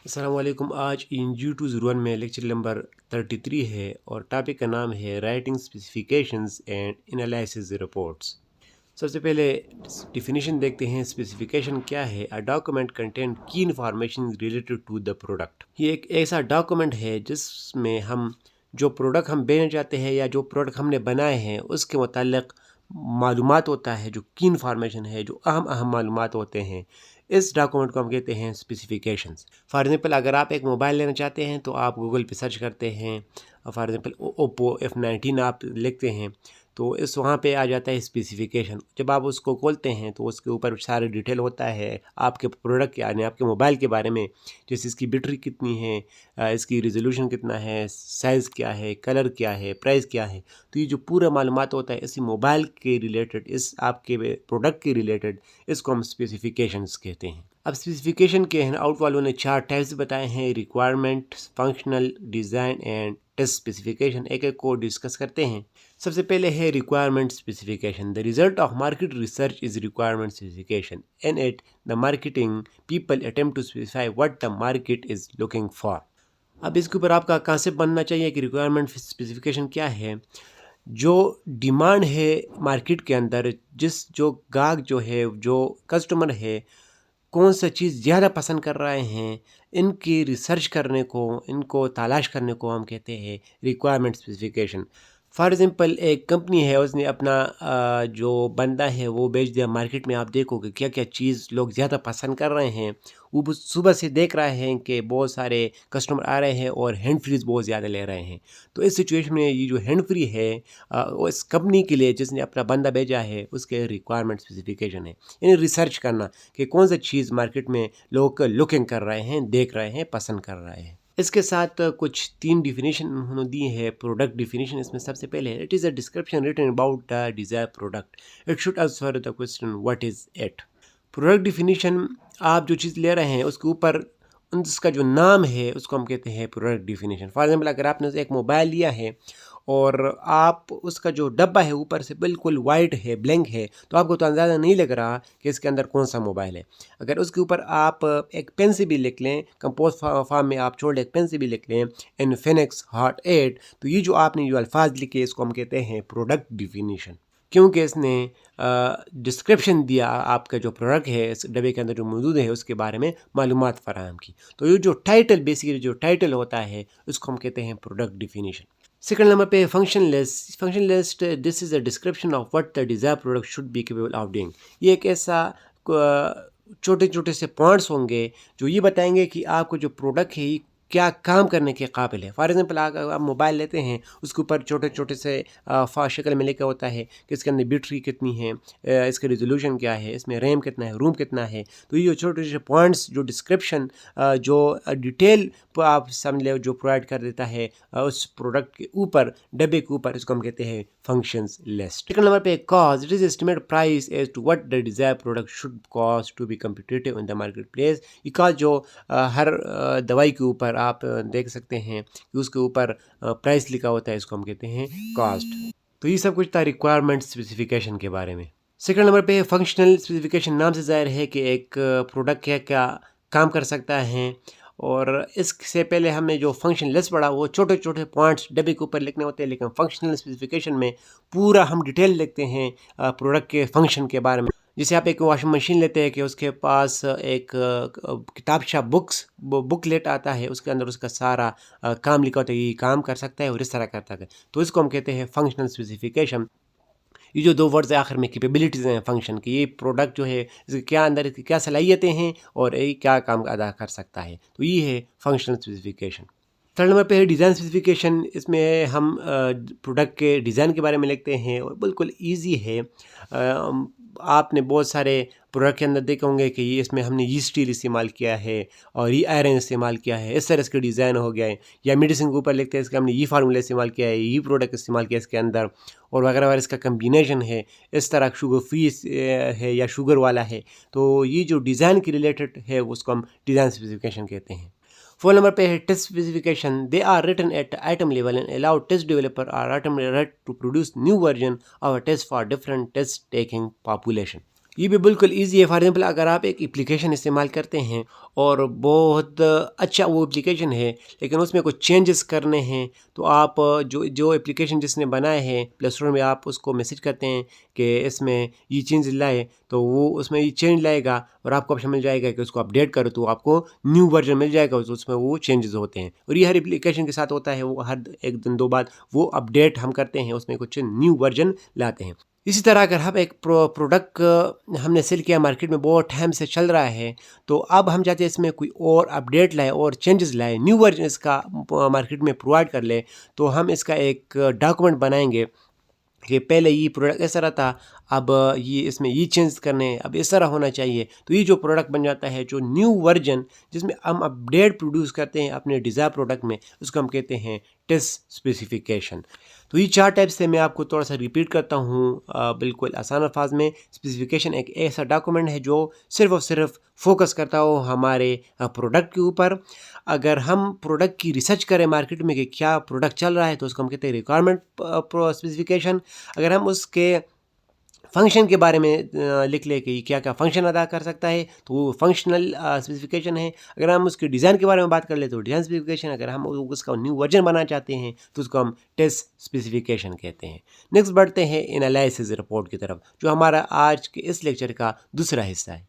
अस्सलाम वालेकुम। आज इन G201 में लेक्चर नंबर 33 है और टॉपिक का नाम है writing specifications and analysis reports. सबसे पहले डिफिनीशन देखते हैं। स्पेसिफिकेशन क्या है? अ डॉक्यूमेंट कंटेन की information related to the product. ये एक ऐसा डॉक्यूमेंट है जिसमें हम जो प्रोडक्ट हम बेचना चाहते हैं या जो प्रोडक्ट हमने बनाए हैं उसके मुताल्लिक मालूमात होता है, जो की इंफॉर्मेशन है, जो अहम अहम मालूमात होते हैं। इस डॉक्यूमेंट को हम कहते हैं स्पेसिफिकेशंस। फॉर एग्जांपल अगर आप एक मोबाइल लेना चाहते हैं तो आप गूगल पे सर्च करते हैं, फॉर एग्जांपल ओप्पो F19 आप लिखते हैं तो इस वहाँ पे आ जाता है स्पेसिफिकेशन। जब आप उसको खोलते हैं तो उसके ऊपर सारे डिटेल होता है आपके प्रोडक्ट यानी आपके मोबाइल के बारे में, जैसे इसकी बैटरी कितनी है, इसकी रिजोल्यूशन कितना है, साइज़ क्या है, कलर क्या है, प्राइस क्या है। तो ये जो पूरा मालूमात होता है इसी मोबाइल के रिलेटेड, इस आपके प्रोडक्ट के रिलेटेड, इसको हम स्पेसिफिकेशंस कहते हैं। अब स्पेसिफिकेशन के हैं आउट वालों ने 4 टाइप्स बताए हैं: requirement, functional, design and test specification. एक एक को डिस्कस करते हैं। सबसे पहले है requirement specification. The result of market research is requirement specification. In it the marketing people attempt to specify what the market is looking for. अब इसके ऊपर आपका कॉन्सेप्ट बनना चाहिए कि रिक्वायरमेंट स्पेसिफिकेशन क्या है। जो डिमांड है मार्केट के अंदर, जो गाहक जो है, जो कस्टमर है, कौन सा चीज़ ज़्यादा पसंद कर रहे हैं, इनकी रिसर्च करने को, इनको तलाश करने को हम कहते हैं रिक्वायरमेंट स्पेसिफिकेशन। फॉर एग्ज़ाम्पल एक कंपनी है, उसने अपना जो बंदा है वो बेच दिया मार्केट में। आप देखोगे क्या क्या चीज़ लोग ज़्यादा पसंद कर रहे हैं। वो सुबह से देख रहे हैं कि बहुत सारे कस्टमर आ रहे हैं और हैंड फ्रीज बहुत ज़्यादा ले रहे हैं। तो इस सिचुएशन में ये जो हैंड फ्री है उस कंपनी के लिए जिसने अपना बंदा भेजा है उसके रिक्वायरमेंट स्पेसिफिकेशन है। यानी रिसर्च करना कि कौन सा चीज़ मार्केट में लोग लुकिंग कर रहे हैं, देख रहे हैं, पसंद कर रहे हैं। इसके साथ कुछ 3 डिफिनीशन उन्होंने दी है। प्रोडक्ट डिफिनीशन इसमें सबसे पहले है, it is a description written about the desire product. It should answer the question what is it. Product definition, आप जो चीज़ ले रहे हैं उसके ऊपर उसका जो नाम है उसको हम कहते हैं प्रोडक्ट डिफिनीशन। फॉर एग्जाम्पल अगर आपने एक मोबाइल लिया है और आप उसका जो डब्बा है ऊपर से बिल्कुल वाइट है, ब्लैंक है, तो आपको तो अंदाज़ा नहीं लग रहा कि इसके अंदर कौन सा मोबाइल है। अगर उसके ऊपर आप एक पेन से भी लिख लें, कंपोज फॉर्म में आप छोड़ एक पेन से भी लिख लें इन्फिनिक्स हॉट 8, तो ये जो आपने जो अल्फाज लिखे इसको हम कहते हैं प्रोडक्ट डिफिनीशन, क्योंकि इसने डिस्क्रिप्शन दिया, आपका जो प्रोडक्ट है इस डब्बे के अंदर जो मौजूद है उसके बारे में मालूमात फराहम की। तो ये जो टाइटल, बेसिकली जो टाइटल होता है उसको हम कहते हैं प्रोडक्ट डिफिनीशन। सेकंड नंबर पे function list. Function list, this is a description of what the desire product should be capable of doing. ये एक ऐसा छोटे छोटे से पॉइंट्स होंगे जो ये बताएंगे कि आपको जो प्रोडक्ट है ये क्या काम करने के काबिल है। फॉर एग्जांपल अगर आप मोबाइल लेते हैं उसके ऊपर छोटे छोटे से शक्ल में लिखा होता है कि इसके अंदर बैटरी कितनी है, इसका रिजोल्यूशन क्या है, इसमें रैम कितना है, रोम कितना है। तो ये जो छोटे छोटे पॉइंट्स, जो डिस्क्रिप्शन, जो डिटेल आप समझ ले जो प्रोवाइड कर देता है उस प्रोडक्ट के ऊपर, डब्बे के ऊपर, इसको हम कहते हैं फंक्शंस लिस्ट। सेकंड नंबर पे cost, it is estimated price as to what the desire product should cost to be competitive in the market place. ये कॉस्ट जो हर दवाई के ऊपर आप देख सकते हैं कि उसके ऊपर प्राइस लिखा होता है, इसको हम कहते हैं कॉस्ट। तो ये सब कुछ था रिक्वायरमेंट स्पेसिफिकेशन के बारे में। सेकंड नंबर पे फंक्शनल स्पेसिफिकेशन। नाम से ज़ाहिर है कि एक प्रोडक्ट क्या क्या काम कर सकता है। और इससे पहले हमने जो फंक्शन लिस्ट पढ़ा वो छोटे छोटे पॉइंट्स डब्बे के ऊपर लिखने होते हैं, लेकिन फंक्शनल स्पेसिफिकेशन में पूरा हम डिटेल लिखते हैं प्रोडक्ट के फंक्शन के बारे में। जैसे आप एक वॉशिंग मशीन लेते हैं कि उसके पास एक किताबचा बुकलेट आता है, उसके अंदर उसका सारा काम लिखा होता है, ये काम कर सकता है और इस तरह करता है। तो इसको हम कहते हैं फंक्शनल स्पेसिफिकेशन। ये जो 2 वर्ड्स है आखिर में, कैपेबिलिटीज़ हैं फंक्शन की, ये प्रोडक्ट जो है इसके क्या अंदर इसकी क्या सलाहियतें हैं और ये क्या काम अदा कर सकता है। तो ये है फंक्शनल स्पेसिफिकेशन। थर्ड नंबर पे है डिज़ाइन स्पेसिफिकेशन। इसमें हम प्रोडक्ट के डिज़ाइन के बारे में लिखते हैं और बिल्कुल ईजी है। आपने बहुत सारे प्रोडक्ट के अंदर देखे होंगे कि ये इसमें हमने ये स्टील इस्तेमाल किया है और ये आयरन इस्तेमाल किया है, इस तरह इसका डिज़ाइन हो गया है। या मेडिसिन के ऊपर लिखते हैं इसका हमने ये फार्मूला इस्तेमाल किया है, ये प्रोडक्ट इस्तेमाल किया है इसके अंदर, और वगैरह वगैरह, इसका कम्बिनेशन है, इस तरह शुगर फ्री है या शुगर वाला है। तो ये जो डिज़ाइन के रिलेटेड है उसको हम डिज़ाइन स्पेसिफिकेशन कहते हैं। 4 नंबर पे है test specification. They are written at item level and allow test developer और item writer to produce new version of a test for different test taking population. ये भी बिल्कुल ईज़ी है। फॉर एग्ज़ाम्पल अगर आप एक एप्लीकेशन इस्तेमाल करते हैं और बहुत अच्छा वो एप्लीकेशन है, लेकिन उसमें कुछ चेंजेस करने हैं, तो आप जो जो एप्लीकेशन जिसने बनाए हैं प्ले स्टोर में आप उसको मैसेज करते हैं कि इसमें ये चेंज लाए, तो वो उसमें ये चेंज लाएगा और आपको ऑप्शन मिल जाएगा कि उसको अपडेट करो, तो आपको न्यू वर्जन मिल जाएगा, तो उसमें वो चेंजेस होते हैं। और ये हर एप्लीकेशन के साथ होता है, वो हर 1 दिन 2 बाद वो अपडेट हम करते हैं, उसमें कुछ न्यू वर्जन लाते हैं। इसी तरह अगर हम एक प्रोडक्ट हमने सेल किया, मार्केट में बहुत टाइम से चल रहा है, तो अब हम चाहते हैं इसमें कोई और अपडेट लाए और चेंजेस लाए, न्यू वर्जन इसका मार्केट में प्रोवाइड कर ले, तो हम इसका एक डॉक्यूमेंट बनाएंगे कि पहले ये प्रोडक्ट ऐसा रहा था, अब ये इसमें ये चेंज करने हैं, अब इस तरह होना चाहिए। तो ये जो प्रोडक्ट बन जाता है, जो न्यू वर्जन जिसमें हम अपडेट प्रोड्यूस करते हैं अपने डिज़ायर प्रोडक्ट में, उसको हम कहते हैं टेस्ट स्पेसिफिकेशन। तो ये 4 टाइप्स से मैं आपको थोड़ा सा रिपीट करता हूँ बिल्कुल आसान अल्फाज में। स्पेसिफिकेशन एक ऐसा डॉक्यूमेंट है जो सिर्फ़ और सिर्फ फोकस करता हो हमारे प्रोडक्ट के ऊपर। अगर हम प्रोडक्ट की रिसर्च करें मार्केट में कि क्या प्रोडक्ट चल रहा है, तो उसको हम कहते हैं रिक्वायरमेंट स्पेसिफिकेशन। अगर हम उसके फंक्शन के बारे में लिख ले कि क्या क्या फंक्शन अदा कर सकता है, तो वो फंक्शनल स्पेसिफिकेशन है। अगर हम उसके डिज़ाइन के बारे में बात कर ले तो डिज़ाइन स्पेसिफिकेशन। अगर हम उसका न्यू वर्जन बनाना चाहते हैं तो उसको हम टेस्ट स्पेसिफिकेशन कहते हैं। नेक्स्ट बढ़ते हैं एनालिसिस रिपोर्ट की तरफ, जो हमारा आज के इस लेक्चर का दूसरा हिस्सा है।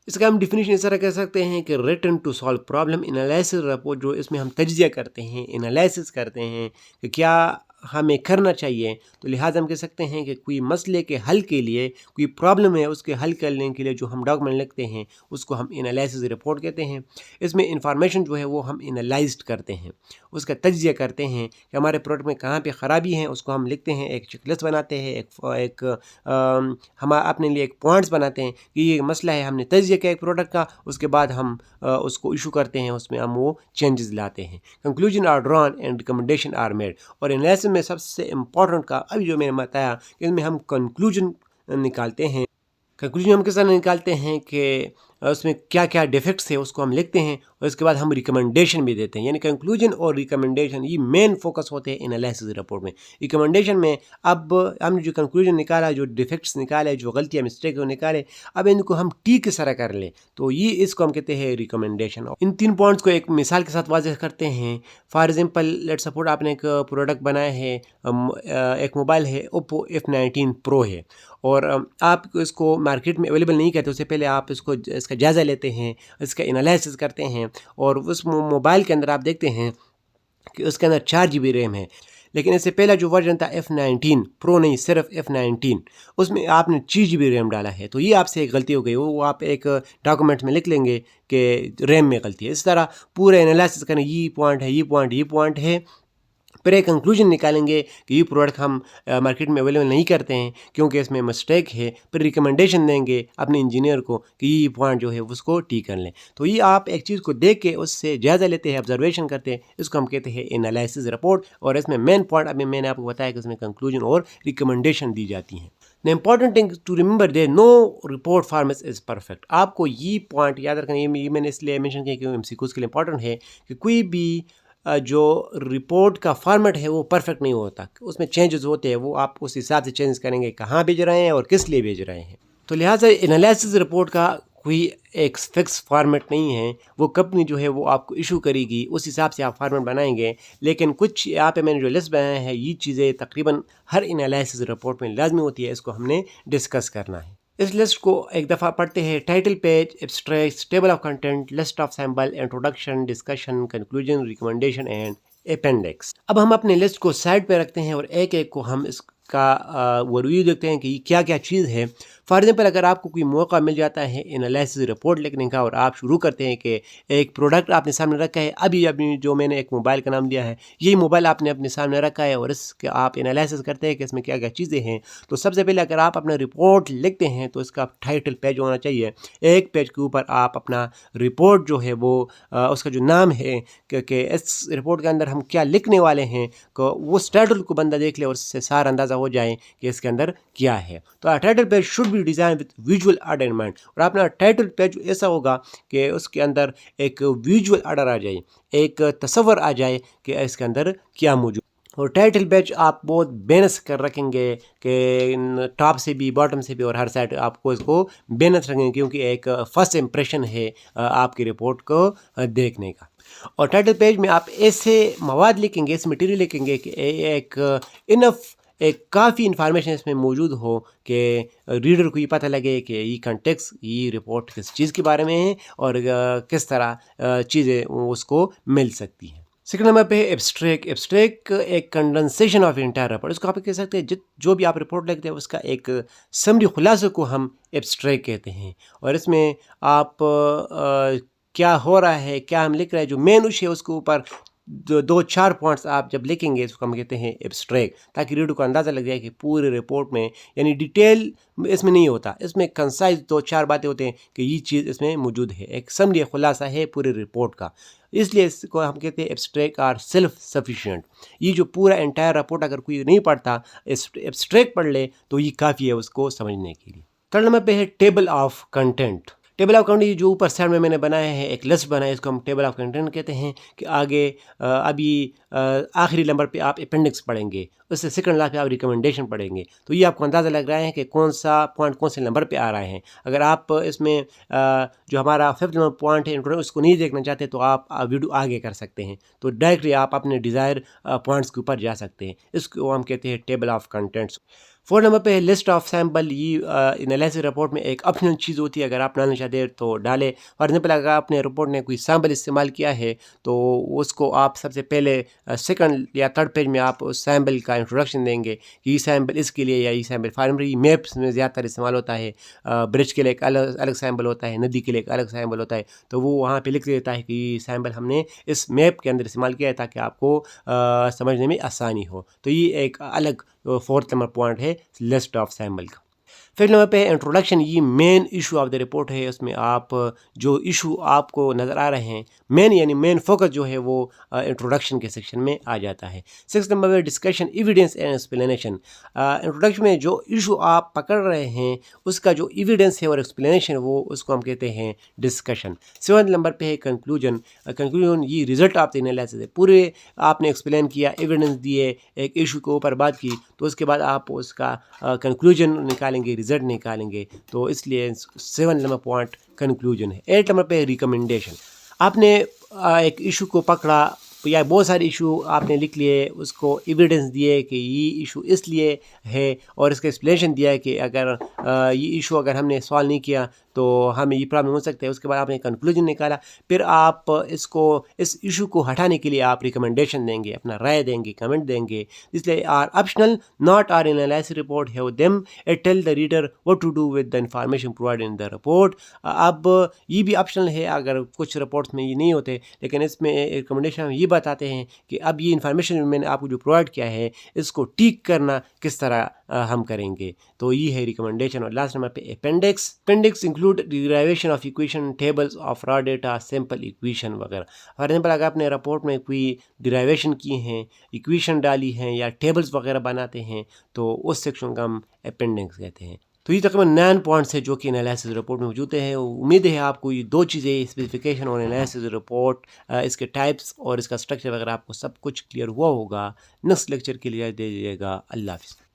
इसका हम डिफिनीशन इस तरह कह सकते हैं कि written to solve problem analysis report, जो इसमें हम तज्जिया करते हैं, एनालिसिस करते हैं कि क्या हमें करना चाहिए। तो लिहाजा हम कह सकते हैं कि कोई मसले के हल के लिए, कोई प्रॉब्लम है उसके हल करने के लिए जो हम डॉक्यूमेंट लिखते हैं उसको हम एनालिसिस रिपोर्ट कहते हैं। इसमें इंफॉर्मेशन जो है वो हम एनालाइज्ड करते हैं, उसका तज्जिया करते हैं कि हमारे प्रोडक्ट में कहाँ पे ख़राबी है, उसको हम लिखते हैं, एक चेकलिस्ट बनाते हैं, हम अपने लिए एक पॉइंट्स बनाते हैं कि ये मसला है, हमने तज्जिया किया एक प्रोडक्ट का, उसके बाद हम उसको इशू करते हैं, उसमें हम वो चेंजेस लाते हैं। Conclusion are drawn and recommendation are made. और एनालिसिस में सबसे इम्पोर्टेंट का अभी जो मैंने बताया कि इसमें हम कंक्लूजन निकालते हैं। कंक्लूजन हम किस तरह निकालते हैं कि उसमें क्या क्या डिफेक्ट्स है उसको हम लिखते हैं, और इसके बाद हम रिकमेंडेशन भी देते हैं। यानी कंक्लूजन और रिकमेंडेशन ये मेन फोकस होते हैं एनालिसिस रिपोर्ट में। रिकमेंडेशन में अब हमने जो कंक्लूजन निकाला, जो डिफेक्ट्स निकाले, जो गलतियाँ मिस्टेक निकाले, अब इनको हम टी किस तरह कर लें, तो ये इसको हम कहते हैं रिकमेंडेशन। इन 3 पॉइंट्स को एक मिसाल के साथ वाज़ेह करते हैं। फॉर एग्जांपल लेट्स सपोर्ट आपने एक प्रोडक्ट बनाया है, एक मोबाइल है ओप्पो F19 Pro है, और आप इसको मार्केट में अवेलेबल नहीं करते, उससे पहले आप इसका जायज़ा लेते हैं, इसका एनालिसिस करते हैं, और उस मोबाइल के अंदर आप देखते हैं कि उसके अंदर 4 GB रैम है। लेकिन इससे पहला जो वर्जन था F19 Pro, नहीं सिर्फ F19, उसमें आपने 6 GB रैम डाला है, तो ये आपसे एक गलती हो गई। वो आप एक डॉक्यूमेंट में लिख लेंगे कि रैम में गलती है। इस तरह पूरे एनालिसिस करें, ये पॉइंट है, ये पॉइंट, ये पॉइंट है, फिर एक कंक्लूजन निकालेंगे कि ये प्रोडक्ट हम मार्केट में अवेलेबल नहीं करते हैं क्योंकि इसमें मिस्टेक है। फिर रिकमेंडेशन देंगे अपने इंजीनियर को कि ये पॉइंट जो है उसको ठीक कर लें। तो ये आप एक चीज़ को देख के उससे जायज़ा लेते हैं, ऑब्जर्वेशन करते हैं, इसको हम कहते हैं एनालिसिस रिपोर्ट। और इसमें मेन पॉइंट अभी मैंने आपको बताया कि इसमें कंक्लूजन और रिकमेंडेशन दी जाती हैं। The important thing to remember they know report format is perfect. आपको ये पॉइंट याद रखना, ये मैंने इसलिए मेंशन किया क्योंकि MCQs के लिए इंपॉर्टेंट है कि कोई भी जो रिपोर्ट का फॉर्मेट है वो परफेक्ट नहीं होता, उसमें चेंजेस होते हैं, वो आप उस हिसाब से चेंज करेंगे कहाँ भेज रहे हैं और किस लिए भेज रहे हैं। तो लिहाजा एनालिसिस रिपोर्ट का कोई एक फिक्स फॉर्मेट नहीं है, वो कंपनी जो है वो आपको इशू करेगी, उस हिसाब से आप फॉर्मेट बनाएंगे। लेकिन कुछ यहाँ पे मैंने जो लिस्ट बनाया है, ये चीज़ें तकरीबन हर एनालिसिस रिपोर्ट में लाजमी होती है, इसको हमने डिस्कस करना है। इस लिस्ट को एक दफ़ा पढ़ते हैं। Title page, abstract, table of content, list of sample, introduction, discussion, conclusion, recommendation and appendix. अब हम अपने लिस्ट को साइड पे रखते हैं और एक एक को हम इसका ओवरव्यू देखते हैं कि क्या क्या चीज़ है। फॉर एग्जाम्पल अगर आपको कोई मौका मिल जाता है एनालिसिस रिपोर्ट लिखने का और आप शुरू करते हैं कि एक प्रोडक्ट आपने सामने रखा है, अभी जो मैंने एक मोबाइल का नाम दिया है, यही मोबाइल आपने अपने सामने रखा है और इसके आप एनालिसिस करते हैं कि इसमें क्या क्या चीज़ें हैं। तो सबसे पहले अगर आप अपना रिपोर्ट लिखते हैं तो इसका टाइटल पेज होना चाहिए। एक पेज के ऊपर आप अपना रिपोर्ट जो है वो उसका जो नाम है कि इस रिपोर्ट के अंदर हम क्या लिखने वाले हैं, को वो टाइटल को बंदा देख ले और उससे सारा अंदाज़ा हो जाए कि इसके अंदर क्या है। तो title page should be design with visual order in mind. और अपना टाइटल पेज ऐसा होगा कि उसके अंदर एक विजुअल ऑर्डर आ जाए, एक तस्वर आ जाए कि इसके अंदर क्या मौजूद। और टाइटल पेज आप बहुत बैलेंस कर रखेंगे कि टॉप से भी बॉटम से भी और हर साइड आपको इसको बैलेंस रखेंगे, क्योंकि एक फर्स्ट इम्प्रेशन है आपकी रिपोर्ट को देखने का। और टाइटल पेज में आप ऐसे मवाद लिखेंगे, ऐसे मटेरियल लिखेंगे कि एक इनफ एक काफ़ी इंफॉर्मेशन इसमें मौजूद हो कि रीडर को ये पता लगे कि ये कंटेक्स्ट, ये रिपोर्ट किस चीज़ के बारे में है और किस तरह चीज़ें उसको मिल सकती हैं। सेकंड नंबर पे है एब्स्ट्रैक्ट। एब्स्ट्रैक्ट एक कंडेंसेशन ऑफ इंटायर रिपोर्ट, इसको आप कह सकते हैं जो भी आप रिपोर्ट लिखते हैं उसका एक समरी खुलासे को हम एब्स्ट्रैक्ट कहते हैं। और इसमें आप क्या हो रहा है, क्या हम लिख रहे हैं, जो मेन इशू है उसके ऊपर दो चार पॉइंट्स आप जब लिखेंगे इसको हम कहते हैं एब्स्ट्रैक्ट, ताकि रीडर को अंदाज़ा लग जाए कि पूरी रिपोर्ट में यानी डिटेल इसमें नहीं होता, इसमें कंसाइज दो चार बातें होते हैं कि ये चीज़ इसमें मौजूद है, एक समरी खुलासा है पूरी रिपोर्ट का। इसलिए इसको हम कहते हैं एब्स्ट्रैक्ट आर सेल्फ सफिशिएंट। ये जो पूरा एंटायर रिपोर्ट अगर कोई नहीं पढ़ता, एब्स्ट्रैक्ट पढ़ ले तो ये काफ़ी है उसको समझने के लिए। थर्ड नंबर पे है table of content. Table of content जो ऊपर साइड में मैंने बनाया है, एक लिस्ट बनाया है, इसको हम टेबल ऑफ कंटेंट कहते हैं। कि आगे अभी आखिरी नंबर पे आप अपेंडिक्स पढ़ेंगे, उससे सेकंड लास्ट पे आप रिकमेंडेशन पढ़ेंगे, तो ये आपको अंदाज़ा लग रहा है कि कौन सा पॉइंट कौन से नंबर पे आ रहा है। अगर आप इसमें जो हमारा फिफ्थ नंबर पॉइंट है इंट्रोडक्शन, उसको नहीं देखना चाहते तो आप वीडियो आगे कर सकते हैं, तो डायरेक्टली आप अपने डिज़ायर पॉइंट्स के ऊपर जा सकते हैं। इसको हम कहते हैं table of contents. Fourth number पे है लिस्ट ऑफ सैम्पल। ये एनालिसिस रिपोर्ट में एक ऑप्शनल चीज़ होती है, अगर आप डालना चाहते हैं तो डालें। फॉर एग्जाम्पल अगर आपने रिपोर्ट ने कोई सैम्पल इस्तेमाल किया है तो उसको आप सबसे पहले सेकंड या थर्ड पेज में आप उस सैम्पल का इंट्रोडक्शन देंगे कि ये सैम्पल इसके लिए या ये सैम्पल फार्मरी मैप्स में ज़्यादातर इस्तेमाल होता है, ब्रिज के लिए एक अलग अलग सैम्पल होता है, नदी के लिए एक अलग सैम्पल होता है, तो वो वहाँ पर लिख देता है कि ये सैम्पल हमने इस मैप के अंदर इस्तेमाल किया है ताकि आपको समझने में आसानी हो। तो ये एक अलग फोर्थ नंबर पॉइंट है लिस्ट ऑफ सैम्पल का। फिर नंबर पे इंट्रोडक्शन। ये main issue of the report है, उसमें आप जो इशू आपको नज़र आ रहे हैं मेन यानी मेन फोकस जो है वो इंट्रोडक्शन के सेक्शन में आ जाता है। सिक्स नंबर पे discussion, evidence and explanation. Introduction में जो इशू आप पकड़ रहे हैं उसका जो एविडेंस है और एक्सप्लेनेशन वो उसको हम कहते हैं डिस्कशन। सेवंथ नंबर पे है कंक्लूजन। कंक्लूजन ये रिजल्ट ऑफ द एनालिसिस है, पूरे आपने एक्सप्लेन किया, एविडेंस दिए, एक इशू के ऊपर बात की, तो उसके बाद आप उसका कंक्लूजन निकालेंगे, रिजल्ट निकालेंगे, तो इसलिए 7 नंबर पॉइंट कंक्लूजन है। 8 नंबर पे रिकमेंडेशन। आपने एक इशू को पकड़ा या बहुत सारे इशू आपने लिख लिए, उसको एविडेंस दिए कि ये इशू इसलिए है और इसका एक्सप्लेनेशन दिया है कि अगर ये इशू अगर हमने सॉल्व नहीं किया तो हमें ये प्रॉब्लम हो सकता है। उसके बाद आपने कंक्लूजन निकाला, फिर आप इसको इस इशू को हटाने के लिए आप रिकमेंडेशन देंगे, अपना राय देंगे, कमेंट देंगे। इसलिए are optional not are in analysis report have them, it tell the reader what to do with the information provided in the report. अब ये भी ऑप्शनल है, अगर कुछ रिपोर्ट्स में ये नहीं होते, लेकिन इसमें रिकमेंडेशन हम ये बताते हैं कि अब ये इन्फॉर्मेशन मैंने आपको जो प्रोवाइड किया है इसको ठीक करना किस तरह हम करेंगे, तो ये है रिकमेंडेशन। और लास्ट नंबर पे appendix. Appendix include derivation of equation, tables of raw data, simple equation वगैरह। फॉर एग्जाम्पल अगर आपने रिपोर्ट में कोई डिराइवेशन की हैं, इक्वेशन डाली हैं या टेबल्स वगैरह बनाते हैं तो उस सेक्शन का हम अपेंडिक्स कहते हैं। तो ये तकरीबन 9 पॉइंट्स है जो कि एनालिसिस रिपोर्ट में मौजूद हैं। उम्मीद है आपको ये दो चीज़ें, स्पेसिफिकेशन और एनालिसिस रिपोर्ट, इसके टाइप्स और इसका स्ट्रक्चर वगैरह आपको सब कुछ क्लियर हुआ होगा। नेक्स्ट लेक्चर के लिए दे दीजिएगा। अल्लाह हाफ़िज़।